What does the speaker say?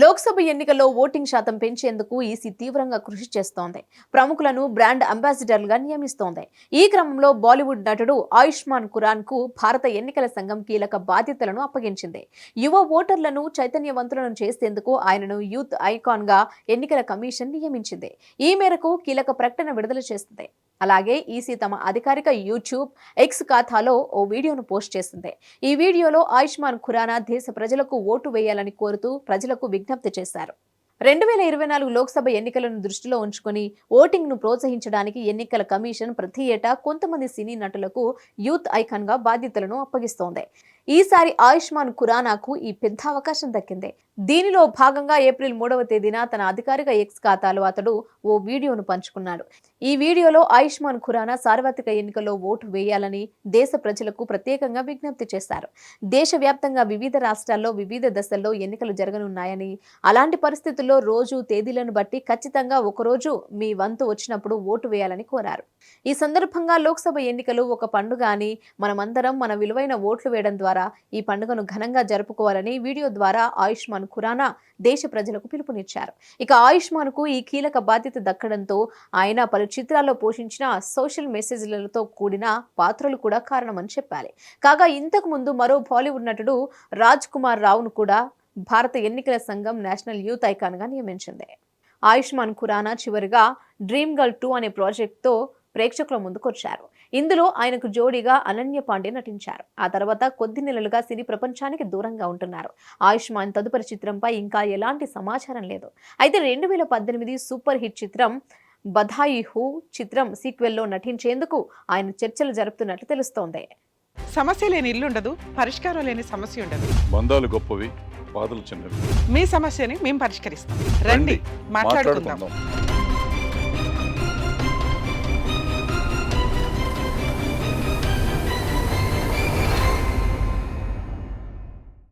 లోక్సభ ఎన్నికల్లో ఓటింగ్ శాతం పెంచేందుకు ఈసీ తీవ్రంగా కృషి చేస్తోంది. ప్రముఖులను బ్రాండ్ అంబాసిడర్లుగా నియమిస్తోంది. ఈ క్రమంలో బాలీవుడ్ నటుడు ఆయుష్మాన్ ఖురాన్ కు భారత ఎన్నికల సంఘం కీలక బాధ్యతలను అప్పగించింది. యువ ఓటర్లను చైతన్యవంతులను చేసేందుకు ఆయనను యూత్ ఐకాన్ గా ఎన్నికల కమిషన్ నియమించింది. ఈ మేరకు కీలక ప్రకటన విడుదల చేస్తుంది. అలాగే ఈసీ తమ అధికారిక యూట్యూబ్ ఎక్స్ ఖాతాలో ఓ వీడియోను పోస్ట్ చేసింది. ఈ వీడియోలో ఆయుష్మాన్ ఖురానా దేశ ప్రజలకు ఓటు వేయాలని కోరుతూ ప్రజలకు విజ్ఞప్తి చేశారు. 2024 లోక్సభ ఎన్నికలను దృష్టిలో ఉంచుకొని ఓటింగ్ ను ప్రోత్సహించడానికి ఎన్నికల కమిషన్ ప్రతి ఏటా కొంతమంది సినీ నటులకు యూత్ ఐకాన్ గా బాధ్యతలను అప్పగిస్తోంది. ఈసారి ఆయుష్మాన్ ఖురానాకు ఈ పెద్ద అవకాశం దక్కింది. దీనిలో భాగంగా ఏప్రిల్ 3వ తేదీన తన అధికారిక ఎక్స్ ఖాతాలో అతడు ఓ వీడియోను పంచుకున్నాడు. ఈ వీడియోలో ఆయుష్మాన్ ఖురానా సార్వత్రిక ఎన్నికల్లో ఓటు వేయాలని దేశ ప్రజలకు ప్రత్యేకంగా విజ్ఞప్తి చేశారు. దేశవ్యాప్తంగా వివిధ రాష్ట్రాల్లో వివిధ దశల్లో ఎన్నికలు జరగనున్నాయని, అలాంటి పరిస్థితుల్లో రోజు తేదీలను బట్టి ఖచ్చితంగా ఒకరోజు మీ వంతు వచ్చినప్పుడు ఓటు వేయాలని కోరారు. ఈ సందర్భంగా లోక్సభ ఎన్నికలు ఒక పండుగ అని, మనమందరం మన విలువైన ఓట్లు వేయడం ద్వారా ఈ పండుగను ఘనంగా జరుపుకోవాలని వీడియో ద్వారా ఆయుష్మాన్ ఖురానా దేశ ప్రజలకు పిలుపునిచ్చారు. ఇక ఆయుష్మాన్ కు ఈ కీలక బాధ్యత దక్కడంతో ఆయన పలు చిత్రాల్లో పోషించిన సోషల్ మెసేజ్లతో కూడిన పాత్రలు కూడా కారణమని చెప్పాలి. కాగా ఇంతకు ముందు మరో బాలీవుడ్ నటుడు రాజ్ కుమార్ రావును కూడా భారత ఎన్నికల సంఘం నేషనల్ యూత్ ఐకాన్ గా నియమించింది. ఆయుష్మాన్ ఖురానా చివరిగా డ్రీమ్ గర్ల్ 2 అనే ప్రాజెక్ట్తో ప్రేక్షకుల ముందుకొచ్చారు. ఇందులో ఆయనకు జోడీగా అనన్య పాండే నటించారు. ఆ తర్వాత కొద్ది నెలలుగా సినీ ప్రపంచానికి దూరంగా ఉంటున్నారు. ఆయుష్మాన్ తదుపరి చిత్రంపై ఇంకా ఎలాంటి సమాచారం లేదు. అయితే 2018 సూపర్ హిట్ చిత్రం బధాయి హూ చిత్రం సీక్వెల్లో నటించేందుకు ఆయన చర్చలు జరుపుతున్నట్లు తెలుస్తోంది. సమస్య లేని ఇల్లు ఉండదు, పరిష్కారం లేని సమస్య ఉండదు. బంధాలు గొప్పవి, బాధలు చిన్నవి. మీ సమస్యని మేము పరిష్కరిస్తాం. రండి, మాట్లాడుకుందాం.